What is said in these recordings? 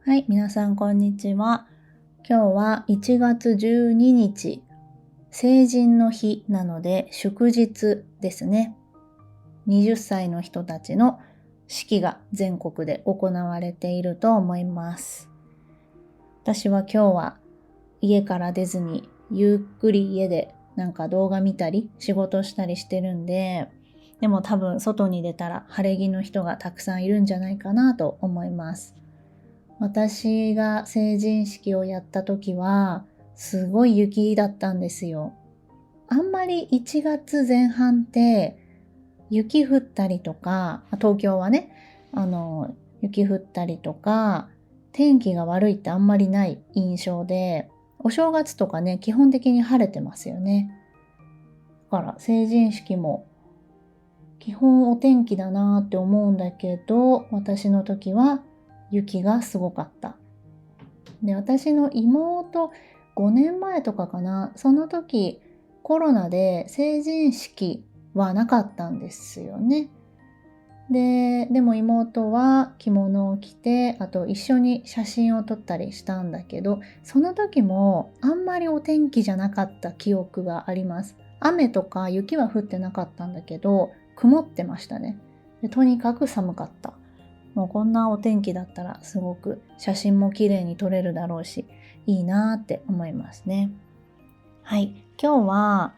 はい、皆さんこんにちは。今日は1月12日、成人の日なので祝日ですね。20歳の人たちの式が全国で行われていると思います。私は今日は家から出ずにゆっくり家でなんか動画見たり仕事したりしてるんで、でも多分外に出たら晴れ着の人がたくさんいるんじゃないかなと思います。私が成人式をやった時はすごい雪だったんですよ。あんまり1月前半って雪降ったりとか、東京はね、雪降ったりとか、天気が悪いってあんまりない印象で、お正月とかね、基本的に晴れてますよね。だから成人式も基本お天気だなって思うんだけど、私の時は雪がすごかった。で、私の妹5年前とかかな、その時コロナで成人式はなかったんですよね。でも妹は着物を着て、あと一緒に写真を撮ったりしたんだけど、その時もあんまりお天気じゃなかった記憶があります。雨とか雪は降ってなかったんだけど、曇ってましたね。で、とにかく寒かった。もうこんなお天気だったらすごく写真も綺麗に撮れるだろうし、いいなって思いますね。はい、今日は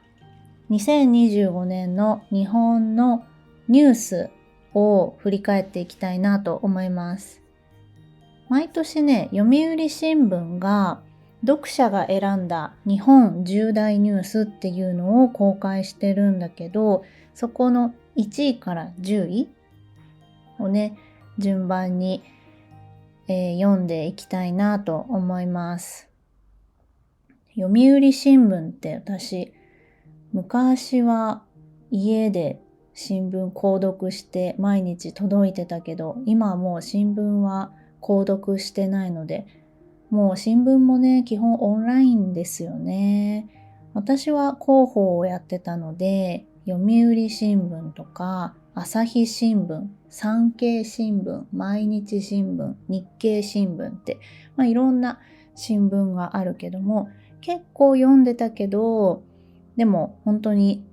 2025年の日本のニュースを振り返っていきたいなと思います。毎年ね、読売新聞が読者が選んだ日本重大ニュースっていうのを公開してるんだけど、そこの1位から10位をね、順番に、読んでいきたいなと思います。読売新聞って私、昔は家で新聞購読して毎日届いてたけど、今はもう新聞は購読してないので、もう新聞もね、基本オンラインですよね。私は広報をやってたので、読売新聞とか朝日新聞、産経新聞、毎日新聞、日経新聞って、いろんな新聞があるけども、結構読んでたけど、でも本当に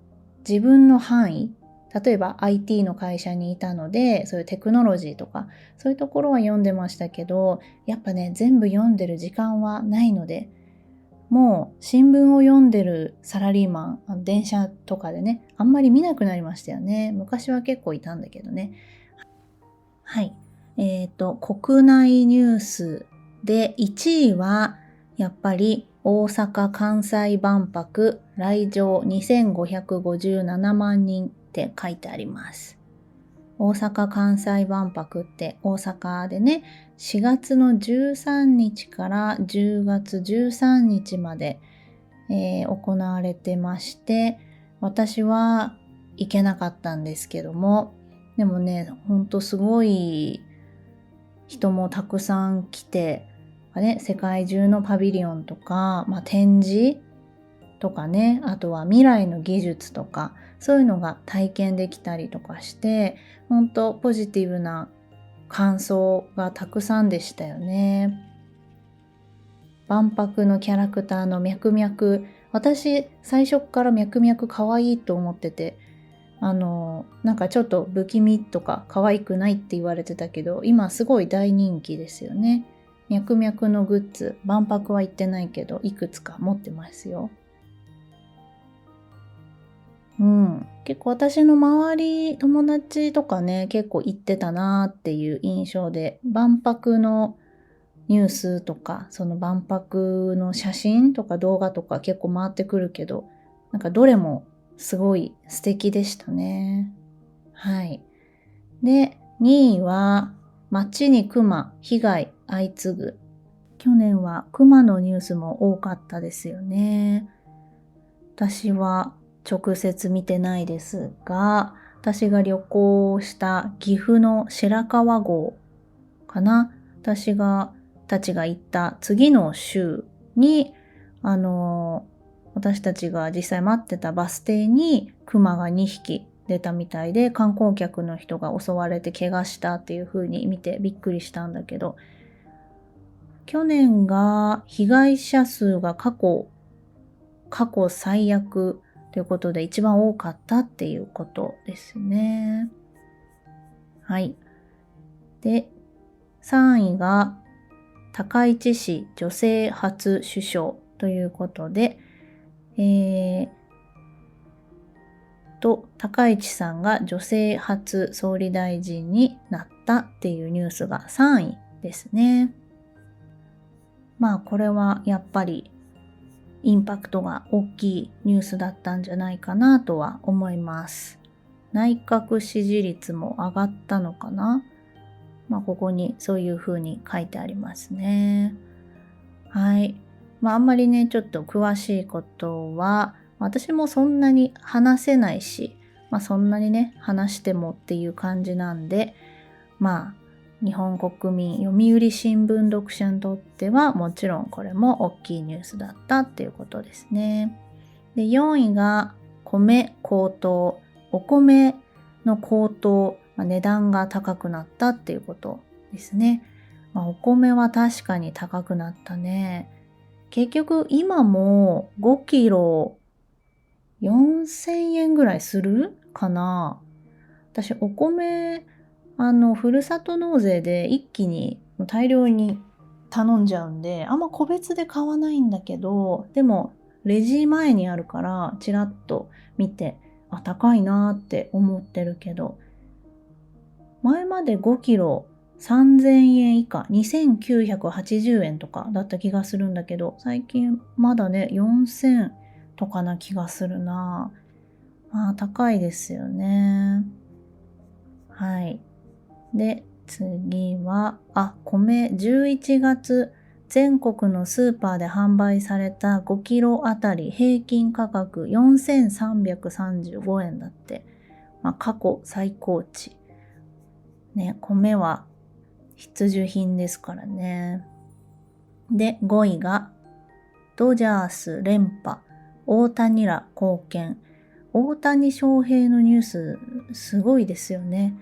自分の範囲、例えば IT の会社にいたので、そういうテクノロジーとか、そういうところは読んでましたけど、やっぱね、全部読んでる時間はないので、もう新聞を読んでるサラリーマン、電車とかでね、あんまり見なくなりましたよね。昔は結構いたんだけどね。はい。国内ニュースで1位は、やっぱり大阪・関西万博来場2557万人って書いてあります。大阪・関西万博って大阪でね、4月の13日から10月13日まで、行われてまして、私は行けなかったんですけども、でもね、ほんとすごい人もたくさん来て、世界中のパビリオンとか、展示とかね、あとは未来の技術とか、そういうのが体験できたりとかして、本当ポジティブな感想がたくさんでしたよね。万博のキャラクターのミャクミャク、私最初からミャクミャク可愛いと思ってて、なんかちょっと不気味とか可愛くないって言われてたけど、今すごい大人気ですよね。ミャクミャクのグッズ、万博は行ってないけど、いくつか持ってますよ。結構私の周り、友達とかね、結構行ってたなっていう印象で、万博のニュースとか、その万博の写真とか動画とか結構回ってくるけど、なんかどれもすごい素敵でしたね。はい。で、2位は、街に熊、被害相次ぐ。去年は熊のニュースも多かったですよね。私は直接見てないですが、私が旅行した岐阜の白川郷かな。たちが行った次の週に、私たちが実際待ってたバス停に熊が2匹出たみたいで、観光客の人が襲われて怪我したっていう風に見てびっくりしたんだけど、去年が被害者数が過去最悪ということで一番多かったっていうことですね。はい。で、3位が高市氏女性初首相ということで、高市さんが女性初総理大臣になったっていうニュースが3位ですね。まあこれはやっぱりインパクトが大きいニュースだったんじゃないかなとは思います。内閣支持率も上がったのかな。まあここにそういう風に書いてありますね。はい。まああんまりねちょっと詳しいことは私もそんなに話せないし、まあそんなにね話してもっていう感じなんで、まあ日本国民読売新聞読者にとってはもちろんこれも大きいニュースだったっていうことですね。で4位が米高騰、お米の高騰、値段が高くなったっていうことですね。お米は確かに高くなったね。結局今も5キロ4000円ぐらいするかな。私お米ふるさと納税で一気に大量に頼んじゃうんで、あんま個別で買わないんだけど、でもレジ前にあるからチラッと見て、高いなーって思ってるけど、前まで5キロ3000円以下、2980円とかだった気がするんだけど、最近まだね、4000とかな気がするな。高いですよね。はい。で、次は、米11月全国のスーパーで販売された5キロあたり平均価格4335円だって。過去最高値。ね、米は必需品ですからね。で、5位が、ドジャース連覇、大谷ら貢献。大谷翔平のニュース、すごいですよね。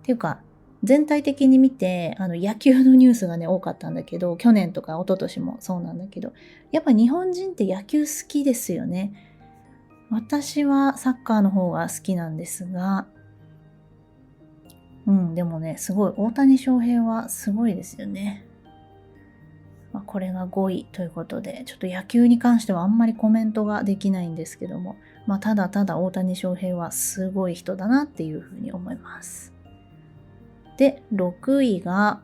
っていうか、全体的に見て、野球のニュースがね、多かったんだけど、去年とか一昨年もそうなんだけど、やっぱ日本人って野球好きですよね。私はサッカーの方が好きなんですが、でもね、すごい、大谷翔平はすごいですよね。これが5位ということで、ちょっと野球に関してはあんまりコメントができないんですけども、ただただ大谷翔平はすごい人だなっていうふうに思います。で、6位が、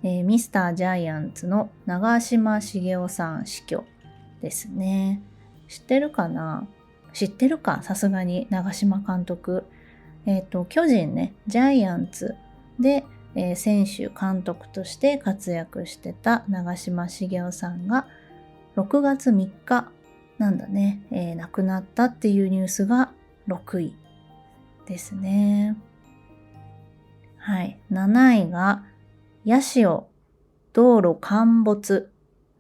ミスタージャイアンツの長嶋茂雄さん死去ですね。知ってるかな？知ってるか？さすがに長嶋監督。巨人ね、ジャイアンツで、選手監督として活躍してた長嶋茂雄さんが6月3日なんだね、亡くなったっていうニュースが6位ですね。はい。7位がヤシオ道路陥没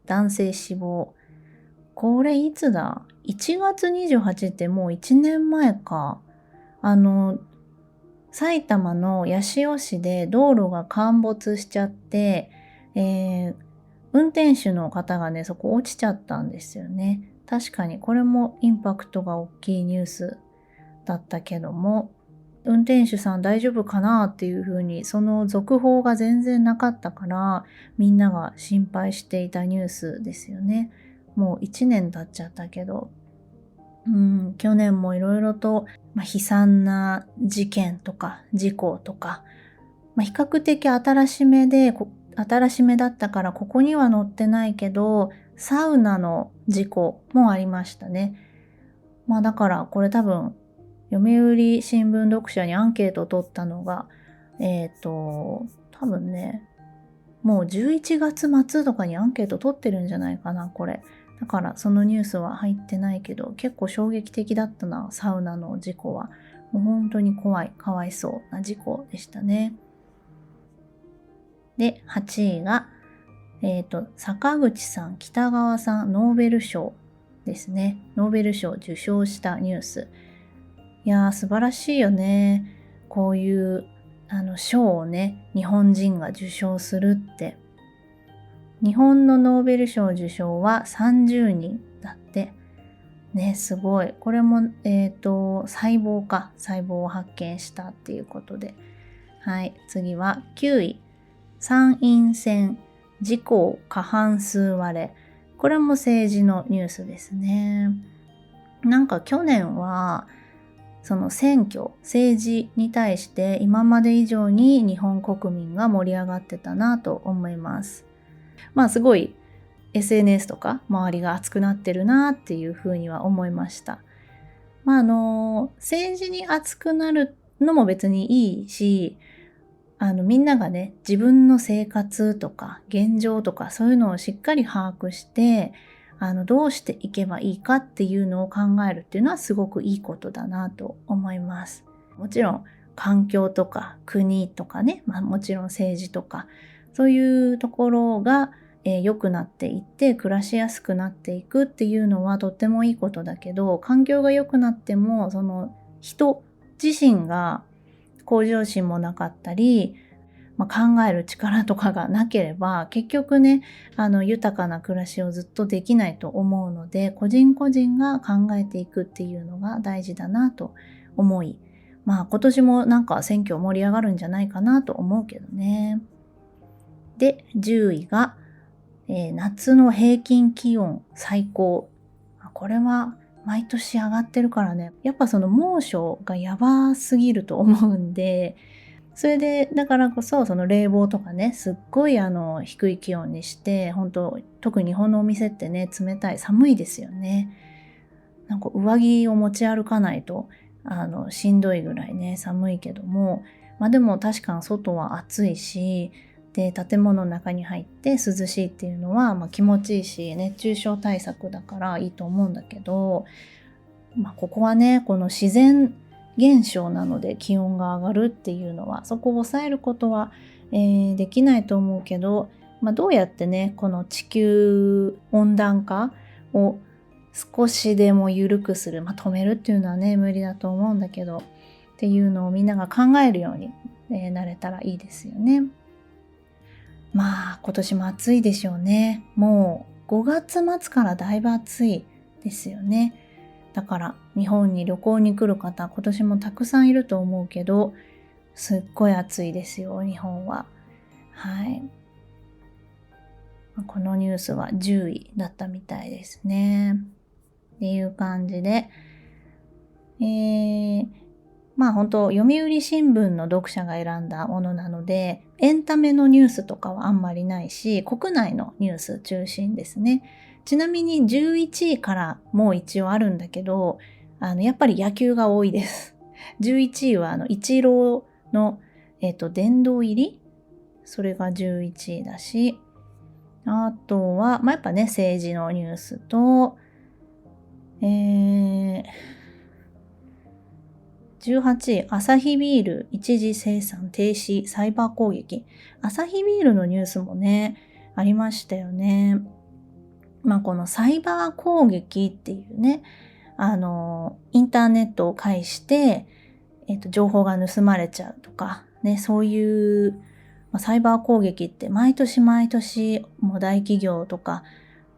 男性死亡。これいつだ？ 1 月28ってもう1年前か。埼玉の八潮市で道路が陥没しちゃって、運転手の方がね、そこ落ちちゃったんですよね。確かにこれもインパクトが大きいニュースだったけども、運転手さん大丈夫かなっていうふうに、その続報が全然なかったから、みんなが心配していたニュースですよね。もう1年経っちゃったけど、去年もいろいろと、悲惨な事件とか事故とか、比較的新しめだったからここには載ってないけど、サウナの事故もありましたね。だからこれ多分、読売新聞読者にアンケートを取ったのが、多分ね、もう11月末とかにアンケート取ってるんじゃないかな、これ。だからそのニュースは入ってないけど、結構衝撃的だったな、サウナの事故は。もう本当に怖い、かわいそうな事故でしたね。で、8位が、坂口さん、北川さん、ノーベル賞ですね。ノーベル賞を受賞したニュース。いやー、素晴らしいよね。こういう賞をね、日本人が受賞するって。日本のノーベル賞受賞は30人だって。ね、すごい。これも、細胞を発見したっていうことで。はい、次は9位。参院選、自公過半数割れ。これも政治のニュースですね。なんか去年は、その政治に対して今まで以上に日本国民が盛り上がってたなと思います。まあすごい SNS とか周りが熱くなってるなっていうふうには思いました。まあ政治に熱くなるのも別にいいし、みんながね、自分の生活とか現状とかそういうのをしっかり把握して、どうしていけばいいかっていうのを考えるっていうのはすごくいいことだなと思います。もちろん環境とか国とかね、もちろん政治とかそういうところが良くなっていって暮らしやすくなっていくっていうのはとってもいいことだけど、環境が良くなってもその人自身が向上心もなかったり、考える力とかがなければ結局ね、豊かな暮らしをずっとできないと思うので、個人個人が考えていくっていうのが大事だなと思い、今年もなんか選挙盛り上がるんじゃないかなと思うけどね。で、10位が、夏の平均気温最高。これは毎年上がってるからね、やっぱその猛暑がやばすぎると思うんで、それでだからこそその冷房とかね、すっごい低い気温にして、本当特に日本のお店ってね、冷たい、寒いですよね。なんか上着を持ち歩かないとしんどいぐらいね、寒いけども、でも確かに外は暑いし、で建物の中に入って涼しいっていうのは、気持ちいいし、熱中症対策だからいいと思うんだけど、ここはね、この自然現象なので気温が上がるっていうのは、そこを抑えることは、できないと思うけど、どうやってね、この地球温暖化を少しでも緩くする、止めるっていうのはね、無理だと思うんだけど、っていうのをみんなが考えるように、なれたらいいですよね。今年も暑いでしょうね。もう5月末からだいぶ暑いですよね。だから日本に旅行に来る方、今年もたくさんいると思うけど、すっごい暑いですよ、日本は。はい。このニュースは10位だったみたいですね。っていう感じで、本当読売新聞の読者が選んだものなので、エンタメのニュースとかはあんまりないし、国内のニュース中心ですね。ちなみに11位からもう一応あるんだけど、やっぱり野球が多いです。11位はイチローの、殿堂入り、それが11位だし、あとは、やっぱね、政治のニュースと、18位、アサヒビール一時生産停止、サイバー攻撃。アサヒビールのニュースもね、ありましたよね。このサイバー攻撃っていうね、インターネットを介して、情報が盗まれちゃうとか、ね、そういう、サイバー攻撃って毎年毎年、もう大企業とか、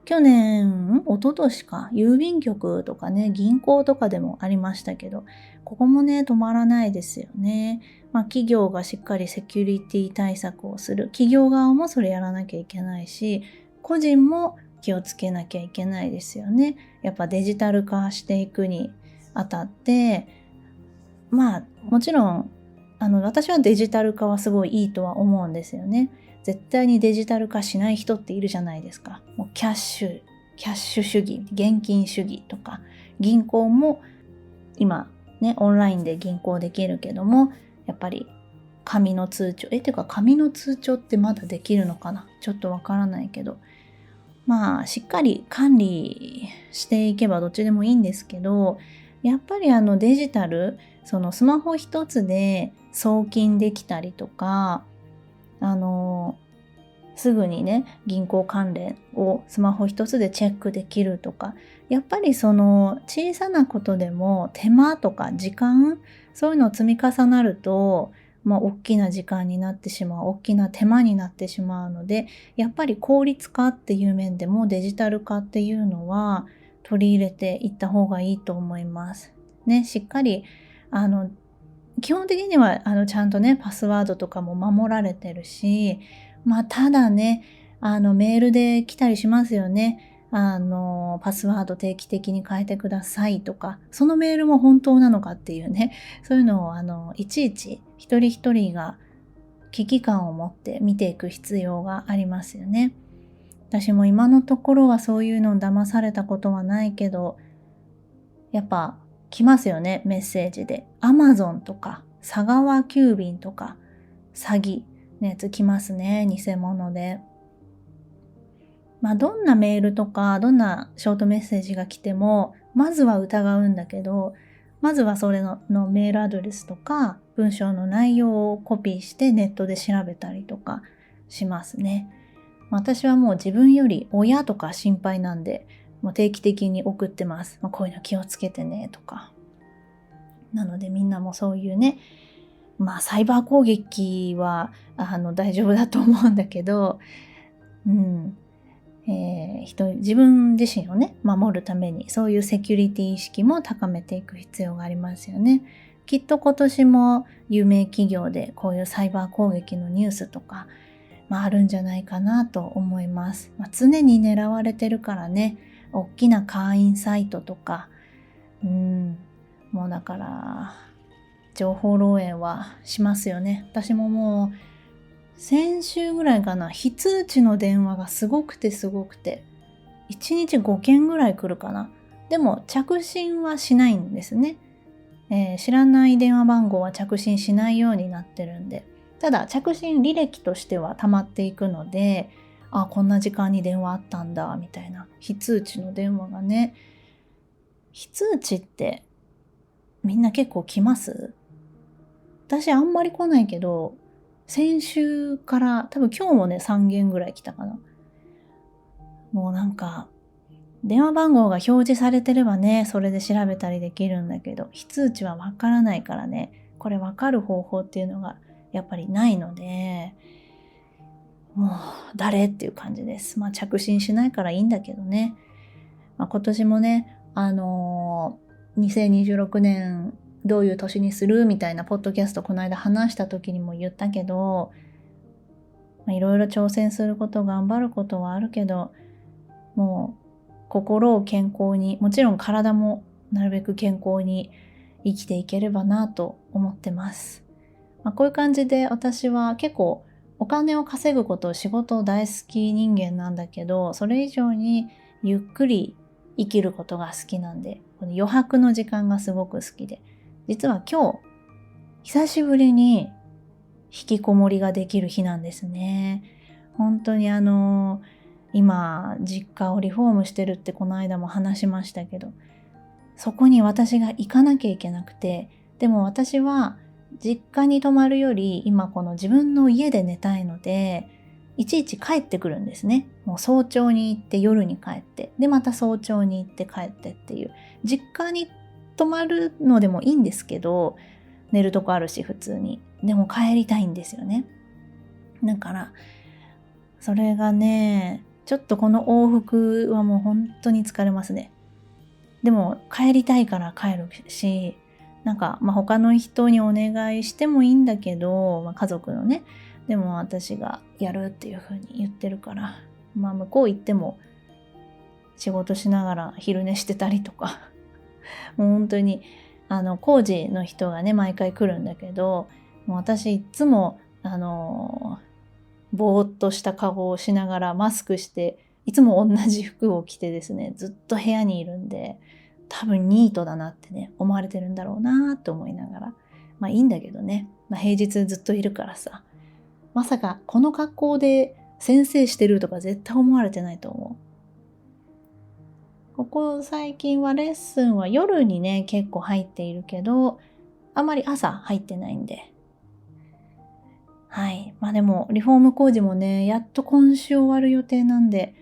去年、一昨年か、郵便局とかね、銀行とかでもありましたけど、ここもね、止まらないですよね。企業がしっかりセキュリティ対策をする。企業側もそれやらなきゃいけないし、個人も気をつけなきゃいけないですよね。やっぱデジタル化していくにあたって、もちろん、私はデジタル化はすごいいいとは思うんですよね。絶対にデジタル化しない人っているじゃないですか。もうキャッシュ主義、現金主義とか、銀行も今ね、オンラインで銀行できるけども、やっぱり紙の通帳、てか紙の通帳ってまだできるのかな？ちょっとわからないけど、しっかり管理していけばどっちでもいいんですけど、やっぱりデジタル、そのスマホ一つで送金できたりとか、すぐにね、銀行関連をスマホ一つでチェックできるとか、やっぱりその小さなことでも手間とか時間、そういうのを積み重なると、大きな時間になってしまう、大きな手間になってしまうので、やっぱり効率化っていう面でもデジタル化っていうのは取り入れていった方がいいと思います。ね、しっかり基本的にはちゃんとねパスワードとかも守られてるし、ただねメールで来たりしますよね。パスワード定期的に変えてくださいとか、そのメールも本当なのかっていうね、そういうのをいちいち一人一人が危機感を持って見ていく必要がありますよね。私も今のところはそういうのに騙されたことはないけど、やっぱ来ますよね、メッセージで。Amazon とか佐川急便とか詐欺のやつ来ますね、偽物で。どんなメールとかどんなショートメッセージが来てもまずは疑うんだけど、まずはそれのメールアドレスとか文章の内容をコピーしてネットで調べたりとかしますね。私はもう自分より親とか心配なんで、もう定期的に送ってます。こういうの気をつけてねとか。なのでみんなもそういうね、サイバー攻撃は大丈夫だと思うんだけど、自分自身をね守るためにそういうセキュリティ意識も高めていく必要がありますよね。きっと今年も有名企業でこういうサイバー攻撃のニュースとか、あるんじゃないかなと思います。常に狙われてるからね、大きな会員サイトとか、もうだから情報漏洩はしますよね。私ももう先週ぐらいかな、非通知の電話がすごくて1日5件ぐらい来るかな。でも着信はしないんですね。知らない電話番号は着信しないようになってるんで、ただ着信履歴としては溜まっていくので、こんな時間に電話あったんだみたいな非通知の電話がね。非通知ってみんな結構来ます？私あんまり来ないけど、先週から多分今日もね3件ぐらい来たかな。もうなんか電話番号が表示されてればねそれで調べたりできるんだけど、非通知はわからないからね、これわかる方法っていうのがやっぱりないので、もう誰っていう感じです。着信しないからいいんだけどね。今年もね2026年どういう年にするみたいなポッドキャストこの間話した時にも言ったけど、いろいろ挑戦すること頑張ることはあるけど、もう心を健康に、もちろん体もなるべく健康に生きていければなと思ってます。こういう感じで私は結構お金を稼ぐこと仕事大好き人間なんだけど、それ以上にゆっくり生きることが好きなんで、この余白の時間がすごく好きで、実は今日久しぶりに引きこもりができる日なんですね。本当に今実家をリフォームしてるってこの間も話しましたけど、そこに私が行かなきゃいけなくて、でも私は実家に泊まるより今この自分の家で寝たいので、いちいち帰ってくるんですね。もう早朝に行って夜に帰って、でまた早朝に行って帰ってっていう、実家に泊まるのでもいいんですけど、寝るとこあるし普通に、でも帰りたいんですよね。だからそれがね、ちょっとこの往復はもう本当に疲れますね。でも帰りたいから帰るし、他の人にお願いしてもいいんだけど、家族のね、でも私がやるっていう風に言ってるから、向こう行っても仕事しながら昼寝してたりとかもう本当に工事の人がね毎回来るんだけど、もう私いつもぼーっとした顔をしながらマスクして、いつも同じ服を着てですね、ずっと部屋にいるんで、多分ニートだなってね思われてるんだろうなと思いながら、いいんだけどね、平日ずっといるからさ、まさかこの格好で先生してるとか絶対思われてないと思う。ここ最近はレッスンは夜にね結構入っているけど、あまり朝入ってないんで、はい。でもリフォーム工事もねやっと今週終わる予定なんで、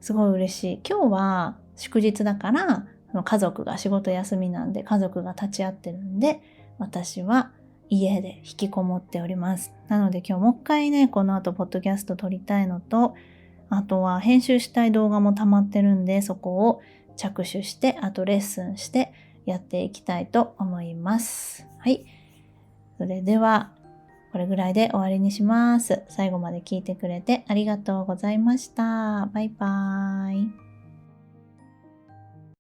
すごい嬉しい。今日は祝日だから家族が仕事休みなんで、家族が立ち会ってるんで、私は家で引きこもっております。なので今日もう一回ね、この後ポッドキャスト撮りたいのと、あとは編集したい動画も溜まってるんで、そこを着手して、あとレッスンしてやっていきたいと思います。はい。それでは、これぐらいで終わりにします。最後まで聞いてくれてありがとうございました。バイバーイ。